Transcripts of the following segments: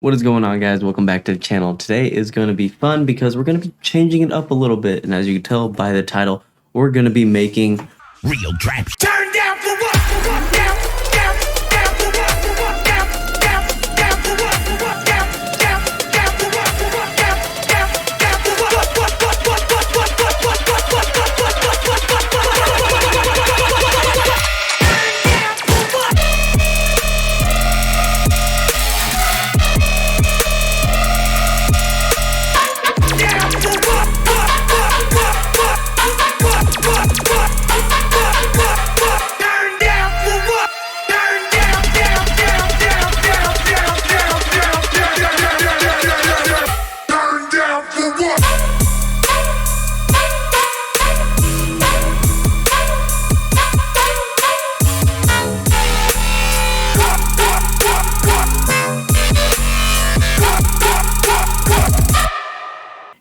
What is going on, guys? Welcome back to the channel. Today is going to be fun because we're going to be changing it up a little bit, and as you can tell by the title, we're going to be making real traps. Turn down for what? For what? Down, down, down for what? For what? Down, down, down for what? For what? Down, down, down for what? For what? Down, down, down for what?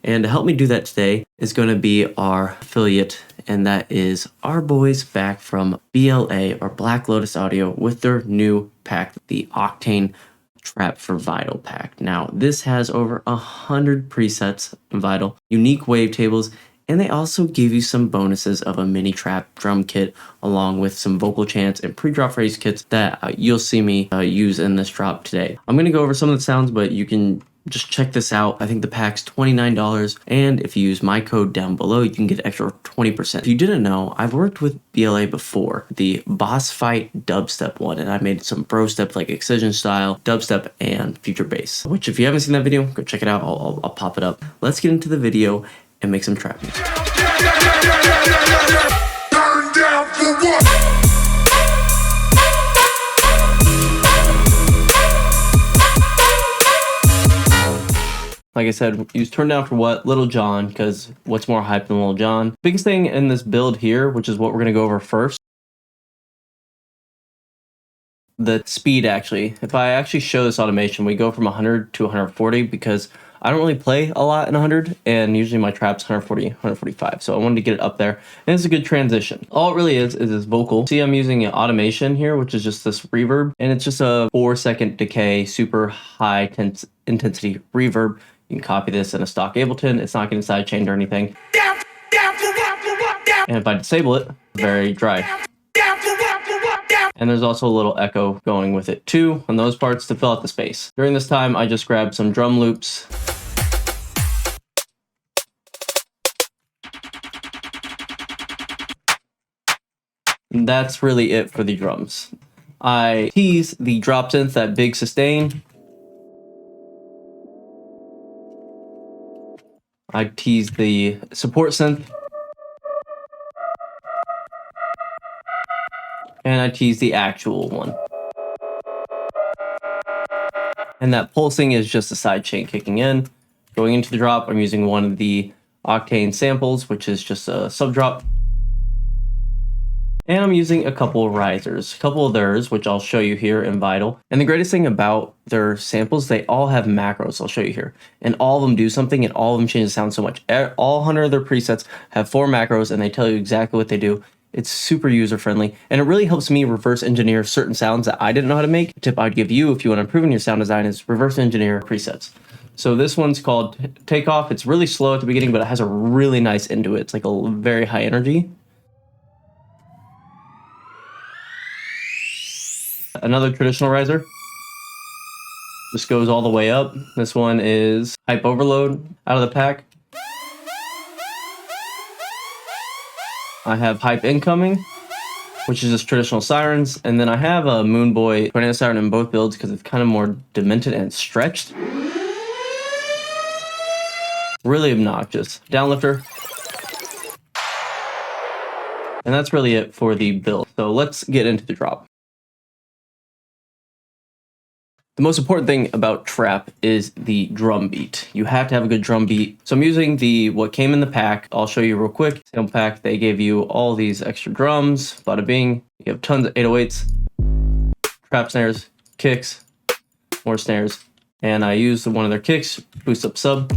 And to help me do that today is going to be our affiliate, and that is our boys back from BLA or Black Lotus Audio with their new pack, the Octane Trap for Vital pack. Now, this has over 100 presets in Vital, unique wavetables, and they also give you some bonuses of a mini trap drum kit along with some vocal chants and pre-drop phrase kits that you'll see me use in this drop today. I'm going to go over some of the sounds, but you can just check this out. I think the pack's $29, and if you use my code down below, you can get extra 20%. If you didn't know, I've worked with BLA before, the BOSSFIGHT dubstep one, and I made some bro step like excision style, dubstep, and future bass, which if you haven't seen that video, go check it out. I'll pop it up. Let's get into the video and make some trap music. Turn down for what? Like I said, use Turn Down for What? Little John, because what's more hype than Little John? Biggest thing in this build here, which is what we're going to go over first, the speed actually. If I actually show this automation, we go from 100 to 140 because I don't really play a lot in 100, and usually my trap's 140, 145, so I wanted to get it up there, and it's a good transition. All it really is this vocal. See, I'm using an automation here, which is just this reverb, and it's just a 4-second decay, super high intensity reverb. You can copy this in a stock Ableton. It's not getting sidechained or anything. Down, down for what? For what? Down, And if I disable it, very dry. down for what? For what? Down. And there's also a little echo going with it too on those parts to fill out the space. During this time, I just grabbed some drum loops. And that's really it for the drums. I tease the drop synth, that big sustain. I tease the support synth. And I tease the actual one. And that pulsing is just a sidechain kicking in. Going into the drop, I'm using one of the Octane samples, which is just a sub drop. And I'm using a couple of risers, a couple of thers, which I'll show you here in Vital. And the greatest thing about their samples, they all have macros. I'll show you here. And all of them do something, and all of them change the sound so much. All 100 of their presets have 4 macros, and they tell you exactly what they do. It's super user-friendly, and it really helps me reverse engineer certain sounds that I didn't know how to make. A tip I'd give you if you want to improve in your sound design is reverse engineer presets. So this one's called Takeoff. It's really slow at the beginning, but it has a really nice end to it. It's like a very high energy. Another traditional riser. This goes all the way up. This one is Hype Overload out of the pack. I have Hype Incoming, which is just traditional sirens. And then I have a Moonboy tornado siren in both builds because it's kind of more demented and stretched. Really obnoxious. Downlifter. And that's really it for the build. So let's get into the drop. The most important thing about trap is the drum beat. You have to have a good drum beat. So I'm using what came in the pack. I'll show you real quick. Sample pack, they gave you all these extra drums, bada bing. You have tons of 808s, trap snares, kicks, more snares. And I used one of their kicks, boost up sub,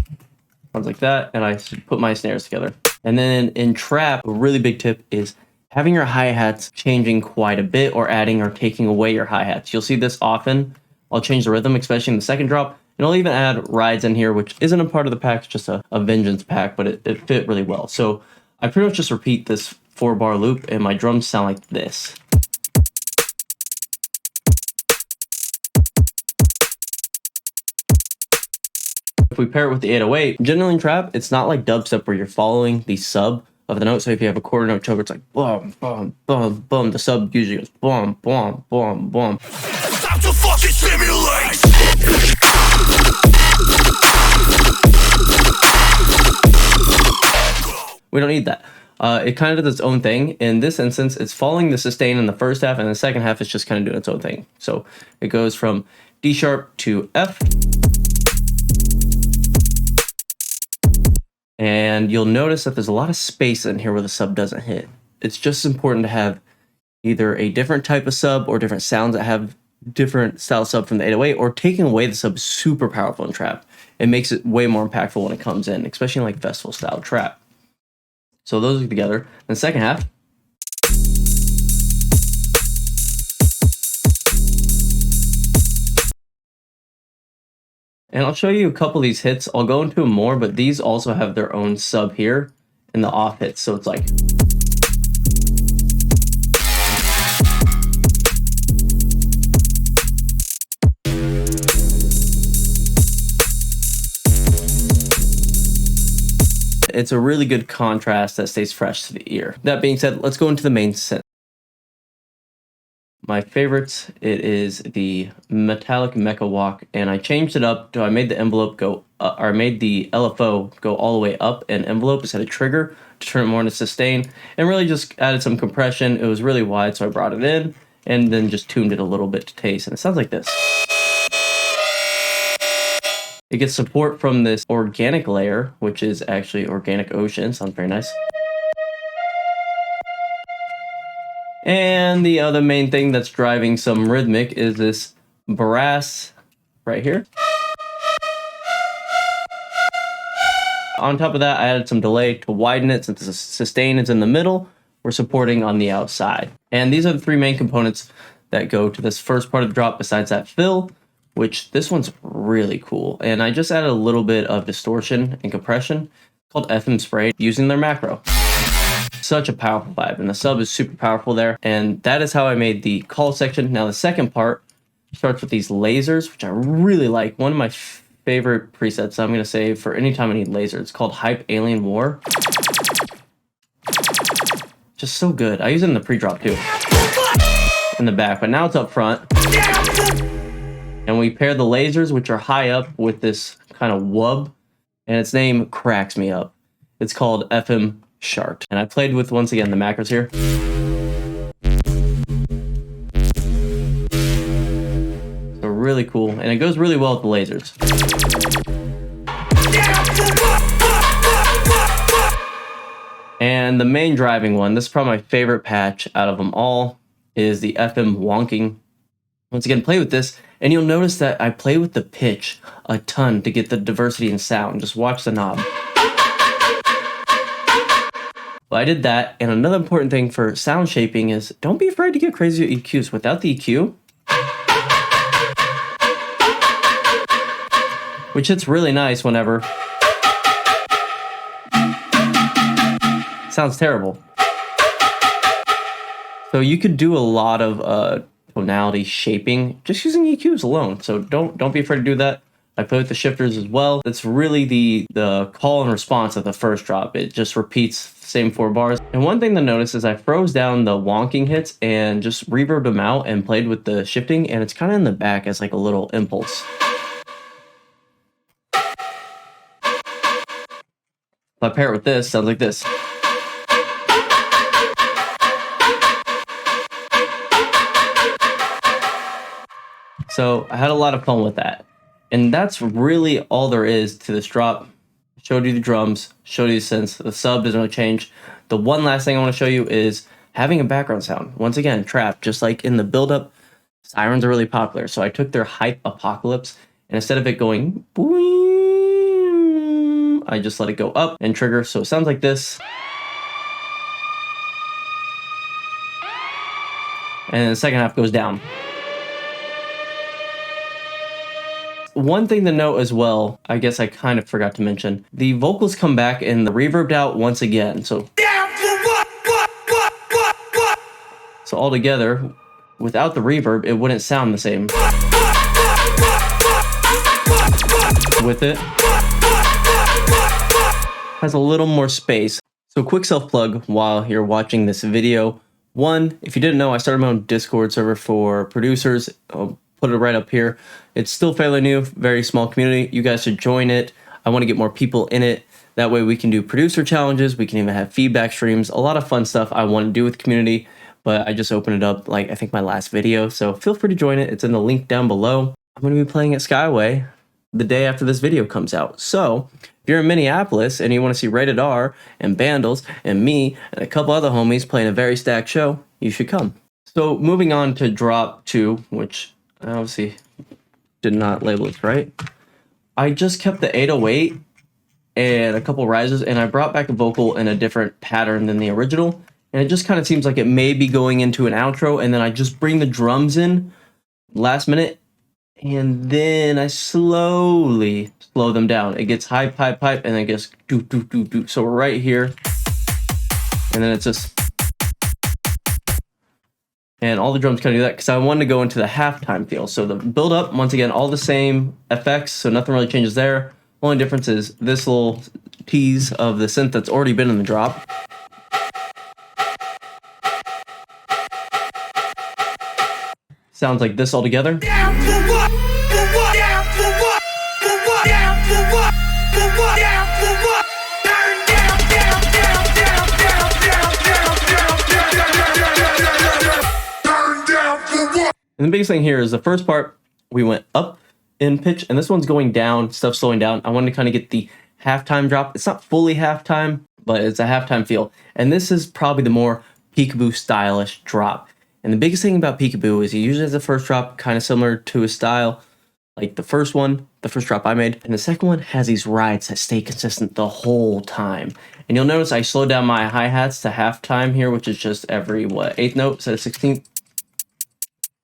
sounds like that. And I put my snares together. And then in trap, a really big tip is having your hi-hats changing quite a bit or adding or taking away your hi-hats. You'll see this often. I'll change the rhythm, especially in the second drop, And I'll even add rides in here, which isn't a part of the pack, it's just a vengeance pack, but it fit really well. So I pretty much just repeat this 4-bar loop, and my drums sound like this. If we pair it with the 808, generally in trap, it's not like dubstep where you're following the sub of the note. So if you have a quarter note choker, it's like boom, boom, boom, boom. The sub usually goes boom, boom, boom, boom. Stop to fucking simulate. We don't need that. It kind of does its own thing. In this instance, it's following the sustain in the first half, and the second half is just kind of doing its own thing. So it goes from D sharp to F. And you'll notice that there's a lot of space in here where the sub doesn't hit. It's just important to have either a different type of sub or different sounds that have different style sub from the 808, or taking away the sub is super powerful in trap. It makes it way more impactful when it comes in, especially in like festival style trap. So those are together. In the second half, and I'll show you a couple of these hits. I'll go into them more, but these also have their own sub here in the off hits. So it's like, it's a really good contrast that stays fresh to the ear. That being said, let's go into the main synth. My favorites, it is the Metallic Mecha Walk, and I changed it up. I made the envelope go, or I made the LFO go all the way up and envelope instead of trigger to turn it more into sustain, and really just added some compression. It was really wide, so I brought it in and then just tuned it a little bit to taste, and it sounds like this. It gets support from this organic layer, which is actually Organic Ocean. Sounds very nice. And the other main thing that's driving some rhythmic is this brass right here. On top of that, I added some delay to widen it since the sustain is in the middle. We're supporting on the outside. And these are the three main components that go to this first part of the drop besides that fill, which this one's really cool. And I just added a little bit of distortion and compression called FM Spray using their macro. Such a powerful vibe, and the sub is super powerful there. And that is how I made the call section. Now the second part starts with these lasers, which I really like. One of my favorite presets I'm going to save for any time I need laser. It's called Hype Alien War. Just so good. I use it in the pre-drop too, in the back, but now it's up front. And we pair the lasers, which are high up, with this kind of wub, and its name cracks me up. It's called FM Shart. And I played with, once again, the macros here. So really cool, and it goes really well with the lasers. And the main driving one, this is probably my favorite patch out of them all, is the FM Wonking. Once again, play with this, and you'll notice that I play with the pitch a ton to get the diversity in sound. Just watch the knob. Well, I did that, and another important thing for sound shaping is don't be afraid to get crazy with EQs. Without the EQ, which hits really nice whenever, sounds terrible. So you could do a lot of tonality shaping just using EQs alone. So don't be afraid to do that. I play with the shifters as well. It's really the call and response of the first drop. It just repeats the same 4 bars. And one thing to notice is I froze down the wonking hits and just reverbed them out and played with the shifting, and it's kind of in the back as like a little impulse. If I pair it with this, sounds like this. So I had a lot of fun with that. And that's really all there is to this drop. Showed you the drums, showed you the synths, the sub doesn't really change. The one last thing I want to show you is having a background sound. Once again, trap, just like in the build-up, sirens are really popular. So I took their Hype Apocalypse, and instead of it going boing, I just let it go up and trigger. So it sounds like this. And the second half goes down. one thing to note as well, I guess I kind of forgot to mention, the vocals come back and the reverbed out once again. So all together, without the reverb, it wouldn't sound the same. With it, has a little more space. So quick self-plug while you're watching this video. One, if you didn't know, I started my own Discord server for producers. I'll put it right up here. It's still fairly new, very small community. You guys should join it. I want to get more people in it. That way we can do producer challenges. We can even have feedback streams. A lot of fun stuff I want to do with the community, but I just opened it up like I think my last video. So feel free to join it. It's in the link down below. I'm going to be playing at Skyway the day after this video comes out. So if you're in Minneapolis and you want to see Rated R and Bandles and me and a couple other homies playing a very stacked show, you should come. So moving on to drop 2, which I obviously did not label it right. I just kept the 808 and a couple rises, and I brought back a vocal in a different pattern than the original. And it just kind of seems like it may be going into an outro, and then I just bring the drums in last minute, and then I slowly slow them down. It gets high pipe, and then it gets do do do do. So we're right here, and then it's just, and all the drums kind of do that because I wanted to go into the halftime feel. So the build up, once again, all the same effects, so nothing really changes there. Only difference is this little tease of the synth that's already been in the drop. Sounds like this all together. And the biggest thing here is the first part, we went up in pitch, and this one's going down, stuff slowing down. I wanted to kind of get the halftime drop. It's not fully halftime, but it's a halftime feel. And this is probably the more peekaboo stylish drop. And the biggest thing about peekaboo is he usually has the first drop kind of similar to his style, like the first one, the first drop I made. And the second one has these rides that stay consistent the whole time. And you'll notice I slowed down my hi-hats to halftime here, which is just every, 8th note instead of 16th.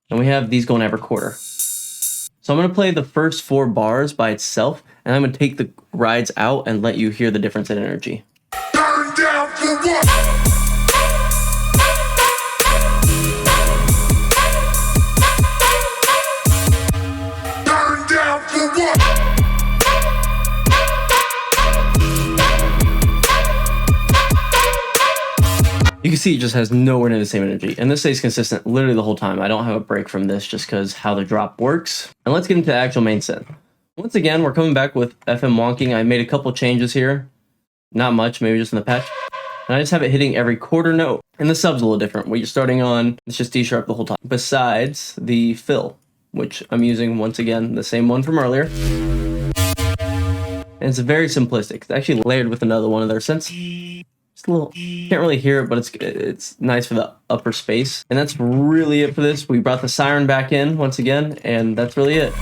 And we have these going every quarter. So I'm going to play the first 4 bars by itself, and I'm going to take the rides out and let you hear the difference in energy. Turn down for what? Turn down for what? You can see it just has nowhere near the same energy, and this stays consistent literally the whole time. I don't have a break from this just because how the drop works. And let's get into the actual main synth. Once again, we're coming back with FM wonking. I made a couple changes here. Not much, maybe just in the patch. And I just have it hitting every quarter note. And the sub's a little different. What you're starting on, it's just D sharp the whole time. Besides the fill, which I'm using, once again, the same one from earlier. And it's very simplistic. It's actually layered with another one of their synths. Just a little, can't really hear it, but it's nice for the upper space. And that's really it for this. We brought the siren back in once again, and that's really it.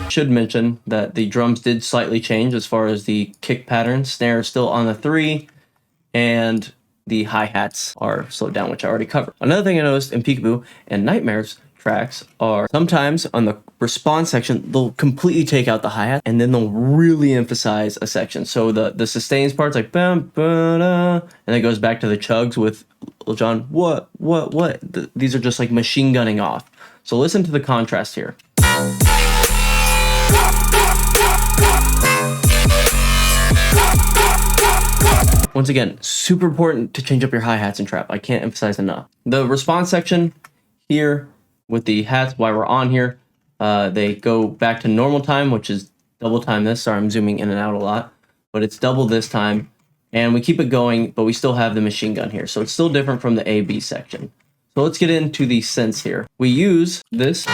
Should mention that the drums did slightly change as far as the kick pattern. Snare is still on the 3, and the hi-hats are slowed down, which I already covered. Another thing I noticed in Peekaboo and Nightmares tracks are sometimes on the response section, they'll completely take out the hi-hat, and then they'll really emphasize a section. So the sustains parts like bam, ba-da, and it goes back to the chugs with Lil Jon, what? These are just like machine gunning off. So listen to the contrast here. Once again, super important to change up your hi-hats in trap. I can't emphasize enough. The response section here with the hats, while we're on here, they go back to normal time, which is double time this. Sorry, I'm zooming in and out a lot, but it's double this time. And we keep it going, but we still have the machine gun here. So it's still different from the A-B section. So let's get into the synths here. We use this,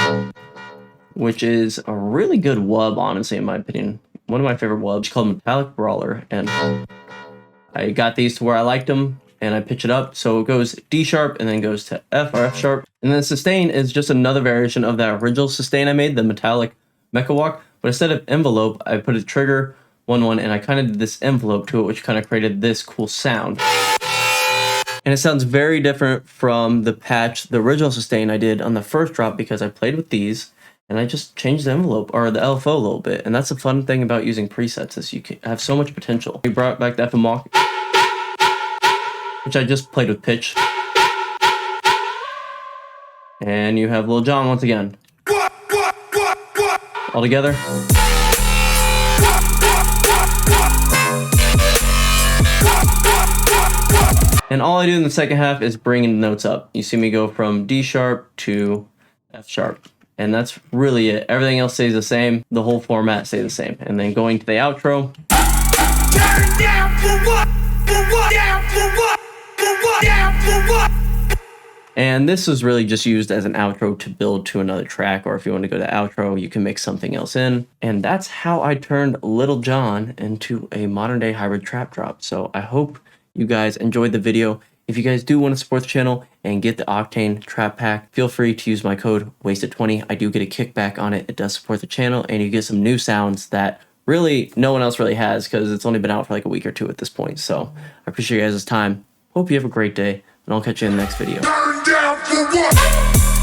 which is a really good wub, honestly, in my opinion. One of my favorite wubs. It's called Metallic Brawler, and I got these to where I liked them, and I pitch it up. So it goes D sharp and then goes to F or F sharp. And then sustain is just another variation of that original sustain I made, the Metallic Mecha Walk. But instead of envelope, I put a trigger 1-1, and I kind of did this envelope to it, which kind of created this cool sound. And it sounds very different from the patch, the original sustain I did on the first drop, because I played with these and I just changed the envelope or the LFO a little bit. And that's the fun thing about using presets, is you can have so much potential. We brought back the FMOC, which I just played with pitch. And you have Lil Jon once again. All together. And all I do in the second half is bringing the notes up. You see me go from D sharp to F sharp. And that's really it. Everything else stays the same. The whole format stays the same. And then going to the outro. Turn down for what? For what? Down for what? For what? Down for what? And this was really just used as an outro to build to another track, or if you want to go to outro, you can mix something else in. And that's how I turned Lil Jon into a modern day hybrid trap drop. So I hope you guys enjoyed the video. If you guys do want to support the channel and get the Octane Trap Pack, feel free to use my code Wheysted20. I do get a kickback on it. It does support the channel, and you get some new sounds that really no one else really has, because it's only been out for like a week or two at this point. So I appreciate you guys' time. Hope you have a great day, and I'll catch you in the next video. Turn down for what?